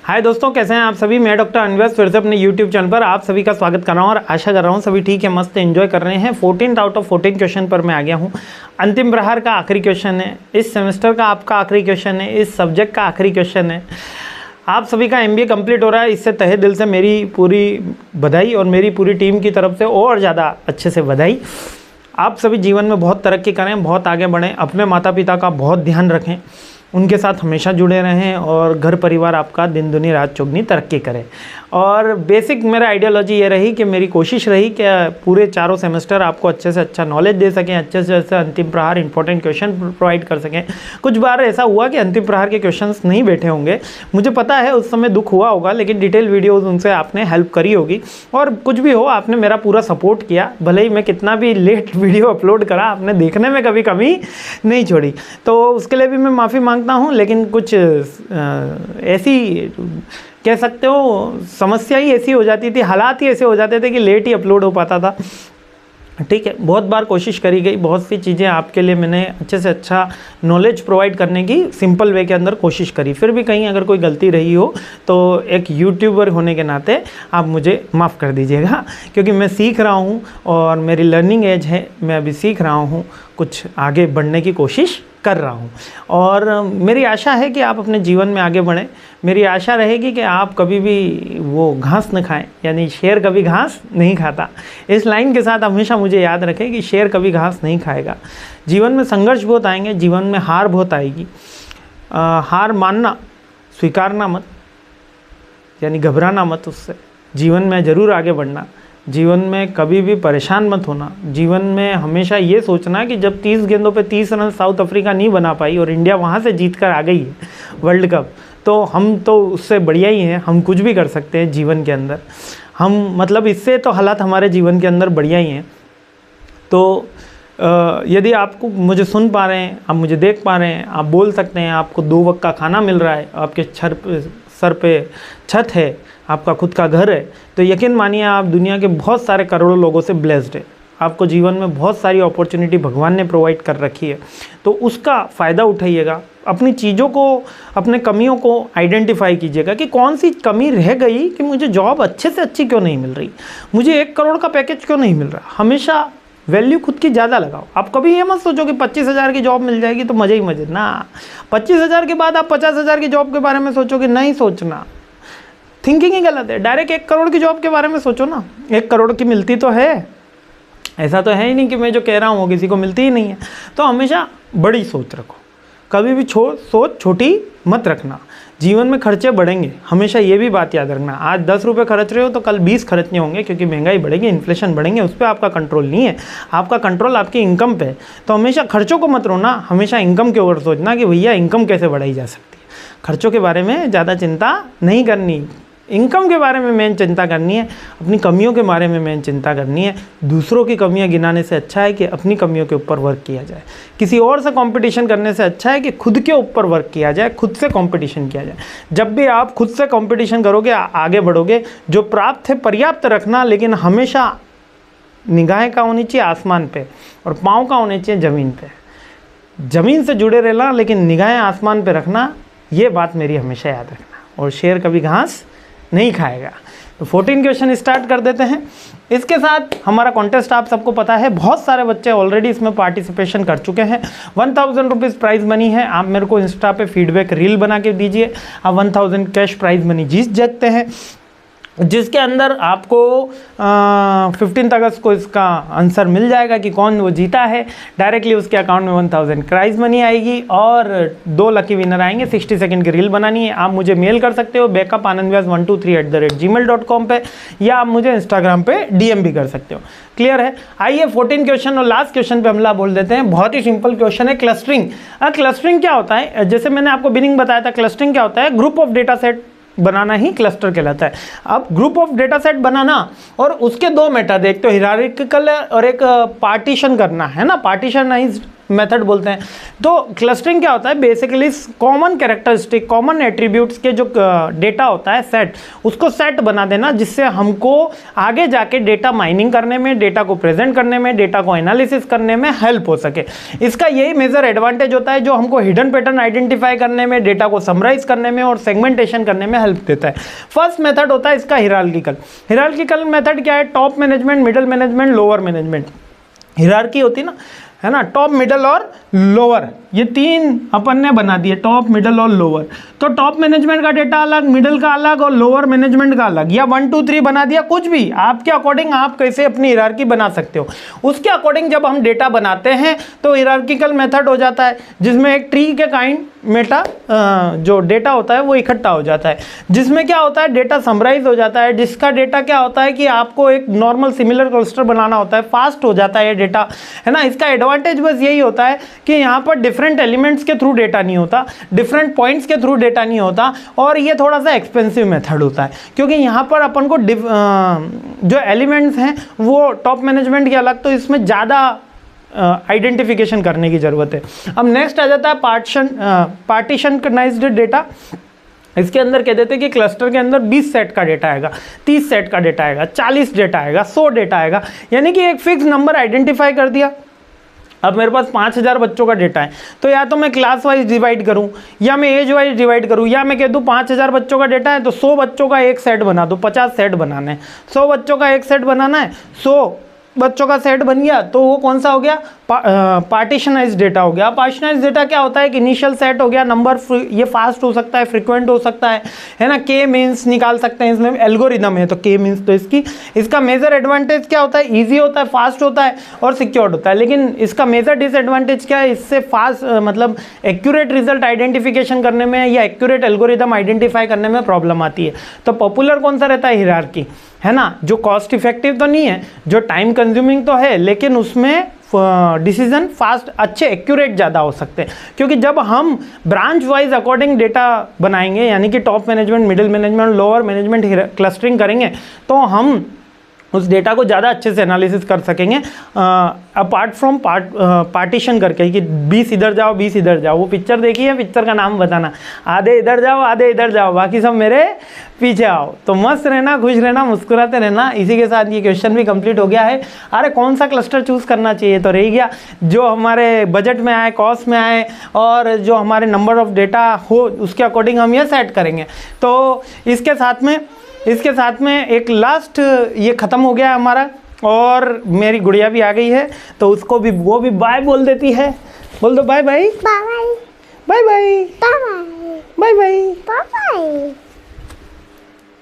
हाय दोस्तों, कैसे हैं आप सभी। मैं डॉक्टर अनवैस फिर से अपने यूट्यूब चैनल पर आप सभी का स्वागत कर रहा हूं और आशा कर रहा हूं सभी ठीक है, मस्त एंजॉय कर रहे हैं। 14 आउट ऑफ 14 क्वेश्चन पर मैं आ गया हूं। अंतिम प्रहार का आखिरी क्वेश्चन है, इस सेमेस्टर का आपका आखिरी क्वेश्चन है, इस सब्जेक्ट का आखिरी क्वेश्चन है। आप सभी का MBA कंप्लीट हो रहा है, इससे तहे दिल से मेरी पूरी बधाई और मेरी पूरी टीम की तरफ से और ज़्यादा अच्छे से बधाई। आप सभी जीवन में बहुत तरक्की करें, बहुत आगे बढ़ें, अपने माता पिता का बहुत ध्यान रखें, उनके साथ हमेशा जुड़े रहें और घर परिवार आपका दिन दुनी रात चौगनी तरक्की करे। और बेसिक मेरा आइडियोलॉजी ये रही कि मेरी कोशिश रही कि पूरे चारों सेमेस्टर आपको अच्छे से अच्छा नॉलेज दे सकें, अच्छे से अच्छे अंतिम प्रहार इंपॉर्टेंट क्वेश्चन प्रोवाइड कर सकें। कुछ बार ऐसा हुआ कि अंतिम प्रहार के क्वेश्चंस नहीं बैठे होंगे, मुझे पता है उस समय दुख हुआ होगा, लेकिन डिटेल वीडियोज़ उनसे आपने हेल्प करी होगी। और कुछ भी हो, आपने मेरा पूरा सपोर्ट किया, भले ही मैं कितना भी लेट वीडियो अपलोड करा, आपने देखने में कभी कमी नहीं छोड़ी, तो उसके लिए भी मैं माफ़ी मांगता हूँ। लेकिन कुछ ऐसी कह सकते हो समस्या ही ऐसी हो जाती थी, हालात ही ऐसे हो जाते थे कि लेट ही अपलोड हो पाता था। ठीक है, बहुत बार कोशिश करी गई, बहुत सी चीज़ें आपके लिए मैंने अच्छे से अच्छा नॉलेज प्रोवाइड करने की सिंपल वे के अंदर कोशिश करी। फिर भी कहीं अगर कोई गलती रही हो तो एक यूट्यूबर होने के नाते आप मुझे माफ़ कर दीजिएगा, क्योंकि मैं सीख रहा हूँ और मेरी लर्निंग एज है, मैं अभी सीख रहा हूँ, कुछ आगे बढ़ने की कोशिश कर रहा हूँ। और मेरी आशा है कि आप अपने जीवन में आगे बढ़ें। मेरी आशा रहेगी कि आप कभी भी वो घास न खाएं, यानी शेर कभी घास नहीं खाता। इस लाइन के साथ हमेशा मुझे याद रखें कि शेर कभी घास नहीं खाएगा। जीवन में संघर्ष बहुत आएंगे, जीवन में हार बहुत आएगी। हार मानना, स्वीकारना मत, यानी घबराना मत उससे। जीवन में ज़रूर आगे बढ़ना, जीवन में कभी भी परेशान मत होना। जीवन में हमेशा ये सोचना कि जब 30 गेंदों पे 30 रन साउथ अफ्रीका नहीं बना पाई और इंडिया वहाँ से जीत कर आ गई है वर्ल्ड कप, तो हम तो उससे बढ़िया ही हैं, हम कुछ भी कर सकते हैं जीवन के अंदर। हम मतलब इससे तो हालात हमारे जीवन के अंदर बढ़िया ही हैं। तो यदि आपको मुझे सुन पा रहे हैं, आप मुझे देख पा रहे हैं, आप बोल सकते हैं, आपको 2 वक्त का खाना मिल रहा है, आपके सर पे छत है, आपका खुद का घर है, तो यकीन मानिए आप दुनिया के बहुत सारे करोड़ों लोगों से ब्लेस्ड है। आपको जीवन में बहुत सारी अपॉर्चुनिटी भगवान ने प्रोवाइड कर रखी है, तो उसका फ़ायदा उठाइएगा। अपनी चीज़ों को, अपने कमियों को आइडेंटिफाई कीजिएगा कि कौन सी कमी रह गई कि मुझे जॉब अच्छे से अच्छी क्यों नहीं मिल रही, मुझे 1 करोड़ का पैकेज क्यों नहीं मिल रहा। हमेशा वैल्यू खुद की ज़्यादा लगाओ। आप कभी ये मत सोचो कि 25,000 की जॉब मिल जाएगी तो मज़े ही मज़े ना। 25,000 के बाद आप 50,000 की जॉब के बारे में सोचोगे, नहीं सोचना, थिंकिंग ही गलत है। डायरेक्ट 1 करोड़ की जॉब के बारे में सोचो ना। 1 करोड़ की मिलती तो है, ऐसा तो है ही नहीं कि मैं जो कह रहा हूँ वो किसी को मिलती ही नहीं है। तो हमेशा बड़ी सोच रखो, कभी भी सोच छोटी मत रखना। जीवन में खर्चे बढ़ेंगे, हमेशा ये भी बात याद रखना। आज 10 रुपये खर्च रहे हो तो कल 20 खर्चने होंगे, क्योंकि महंगाई बढ़ेगी, इन्फ्लेशन बढ़ेंगे, उस पर आपका कंट्रोल नहीं है। आपका कंट्रोल आपकी इनकम पे है। तो हमेशा खर्चों को मत रोना, हमेशा इनकम के ऊपर सोचना कि भैया इनकम कैसे बढ़ाई जा सकती है। खर्चों के बारे में ज़्यादा चिंता नहीं करनी, इनकम के बारे में मेन चिंता करनी है, अपनी कमियों के बारे में मेन चिंता करनी है। दूसरों की कमियां गिनाने से अच्छा है कि अपनी कमियों के ऊपर वर्क किया जाए। किसी और से कंपटीशन करने से अच्छा है कि खुद के ऊपर वर्क किया जाए, खुद से कंपटीशन किया जाए। जब भी आप खुद से कंपटीशन करोगे, आगे बढ़ोगे। जो प्राप्त है पर्याप्त रखना, लेकिन हमेशा निगाहें का होनी चाहिए आसमान पे और पाँव का होने चाहिए ज़मीन पे। ज़मीन से जुड़े रहना, लेकिन निगाहें आसमान पे रखना, ये बात मेरी हमेशा याद रखना। और शेर कभी घास नहीं खाएगा। तो 14 क्वेश्चन स्टार्ट कर देते हैं। इसके साथ हमारा कॉन्टेस्ट आप सबको पता है, बहुत सारे बच्चे ऑलरेडी इसमें पार्टिसिपेशन कर चुके हैं। 1000 रुपीज़ प्राइज़ मनी है। आप मेरे को इंस्टा पे फीडबैक रील बना के दीजिए, आप 1000 कैश प्राइज़ मनी जीत सकते हैं, जिसके अंदर आपको 15 अगस्त को इसका आंसर मिल जाएगा कि कौन वो जीता है। डायरेक्टली उसके अकाउंट में 1000 प्राइज़ मनी आएगी और 2 लकी विनर आएंगे। 60 सेकंड की रील बनानी है। आप मुझे मेल कर सकते हो backupanandvyas123@gmail.com पे, या आप मुझे इंस्टाग्राम पे DM भी कर सकते हो। क्लियर है। आइए 14 क्वेश्चन और लास्ट क्वेश्चन पे हमला बोल देते हैं। बहुत ही सिंपल क्वेश्चन है, क्लस्टरिंग। क्लस्टरिंग क्या होता है, जैसे मैंने आपको बिगिनिंग बताया था, क्लस्टरिंग क्या होता है, group of data set banana he cluster कहलाता है। अब ग्रुप ऑफ डेटा सेट बनाना और उसके 2 मेथड, एक तो हिरार्किकल और एक पार्टीशन करना है ना, पार्टीशनाइज्ड मेथड बोलते हैं। तो क्लस्टरिंग क्या होता है, basically common characteristic, common attributes के जो डेटा होता है सेट, उसको सेट बना देना, जिससे हमको आगे जाके डेटा माइनिंग करने में, डेटा को प्रेजेंट करने में, डेटा को एनालिसिस करने में हेल्प हो सके। इसका यही मेजर एडवांटेज होता है जो हमको हिडन पैटर्न आइडेंटिफाई करने में, डेटा को समराइज करने में और सेगमेंटेशन करने में हेल्प देता है। फर्स्ट मेथड होता है इसका हिरार्किकल। हिरार्किकल मेथड क्या है, top management, middle management, lower management. Hierarchy होती है ना, टॉप, मिडल और लोअर, ये तीन अपन ने बना दिए, टॉप, मिडल और लोअर। तो टॉप मैनेजमेंट का डेटा अलग, मिडल का अलग और लोअर मैनेजमेंट का अलग, या 1 2 3 बना दिया, कुछ भी आपके अकॉर्डिंग आप कैसे अपनी हिरार्की बना सकते हो। उसके अकॉर्डिंग जब हम डेटा बनाते हैं तो हिरार्किकल मेथड हो जाता है, जिसमें एक ट्री के काइंड मेटा जो डेटा होता है वो इकट्ठा हो जाता है, जिसमें क्या होता है डेटा समराइज हो जाता है, जिसका डेटा क्या होता है कि आपको एक नॉर्मल सिमिलर क्लस्टर बनाना होता है, फास्ट हो जाता है ये डेटा, है ना। इसका एडवांटेज बस यही होता है कि यहाँ पर डिफरेंट एलिमेंट्स के थ्रू डेटा नहीं होता, डिफरेंट पॉइंट्स के थ्रू डेटा नहीं होता, और ये थोड़ा सा एक्सपेंसिव मेथड होता है, क्योंकि यहाँ पर अपन को जो एलिमेंट्स हैं वो टॉप मैनेजमेंट के अलग, तो इसमें ज़्यादा आइडेंटिफिकेशन करने की ज़रूरत है। अब नेक्स्ट आ जाता है पार्टीशनाइज्ड डेटा। इसके अंदर कह देते हैं कि क्लस्टर के अंदर 20 सेट का डेटा आएगा, 30 सेट का डेटा आएगा, 40 डेटा आएगा, 100 डेटा आएगा, यानी कि एक फिक्स नंबर आइडेंटिफाई कर दिया। अब मेरे पास 5000 बच्चों का डेटा है, तो या तो मैं क्लास वाइज डिवाइड करूं, या मैं एज वाइज डिवाइड करूं, या मैं कह दूं 5000 बच्चों का डेटा है तो 100 बच्चों का एक सेट बना दो, 50 सेट बनाने हैं, 100 बच्चों का एक सेट बनाना है, 100 बच्चों का सेट बन गया, तो वो कौन सा हो गया, पार्टीशनाइज डेटा हो गया। पार्टीशनाइज डेटा क्या होता है, कि इनिशियल सेट हो गया, नंबर ये फास्ट हो सकता है, फ्रीक्वेंट हो सकता है ना, के मीन्स निकाल सकते हैं, इसमें एल्गोरिदम है तो के मीन्स, तो इसका मेजर एडवांटेज क्या होता है, ईजी होता है, फास्ट होता है और सिक्योर्ड होता है। लेकिन इसका मेजर डिसएडवांटेज क्या है, इससे फास्ट मतलब एक्यूरेट रिजल्ट आइडेंटिफिकेशन करने में या एक्यूरेट एल्गोरिदम आइडेंटिफाई करने में प्रॉब्लम आती है। तो पॉपुलर कौन सा रहता है, हिरार्की, है ना, जो कॉस्ट इफेक्टिव तो नहीं है, जो टाइम कंज्यूमिंग तो है, लेकिन उसमें डिसीजन फास्ट, अच्छे, एक्यूरेट ज़्यादा हो सकते हैं। क्योंकि जब हम ब्रांच वाइज अकॉर्डिंग डेटा बनाएंगे, यानी कि top management, middle management, lower management clustering करेंगे, तो हम उस डेटा को ज़्यादा अच्छे से एनालिसिस कर सकेंगे, अपार्ट फ्रॉम पार्टीशन करके, कि 20 इधर जाओ 20 इधर जाओ। वो पिक्चर देखी है, पिक्चर का नाम बताना, आधे इधर जाओ आधे इधर जाओ, बाकी सब मेरे पीछे आओ। तो मस्त रहना, खुश रहना, मुस्कुराते रहना। इसी के साथ ये क्वेश्चन भी कंप्लीट हो गया है। अरे कौन सा क्लस्टर चूज़ करना चाहिए, तो रह गया जो हमारे बजट में आए, कॉस्ट में आए, और जो हमारे नंबर ऑफ डेटा हो उसके अकॉर्डिंग हम ये सेट करेंगे। तो इसके साथ में एक लास्ट ये ख़त्म हो गया हमारा, और मेरी गुड़िया भी आ गई है, तो उसको भी, वो भी बाय बोल देती है। बोल दो bye bye, bye bye, bye bye, bye bye, bye bye.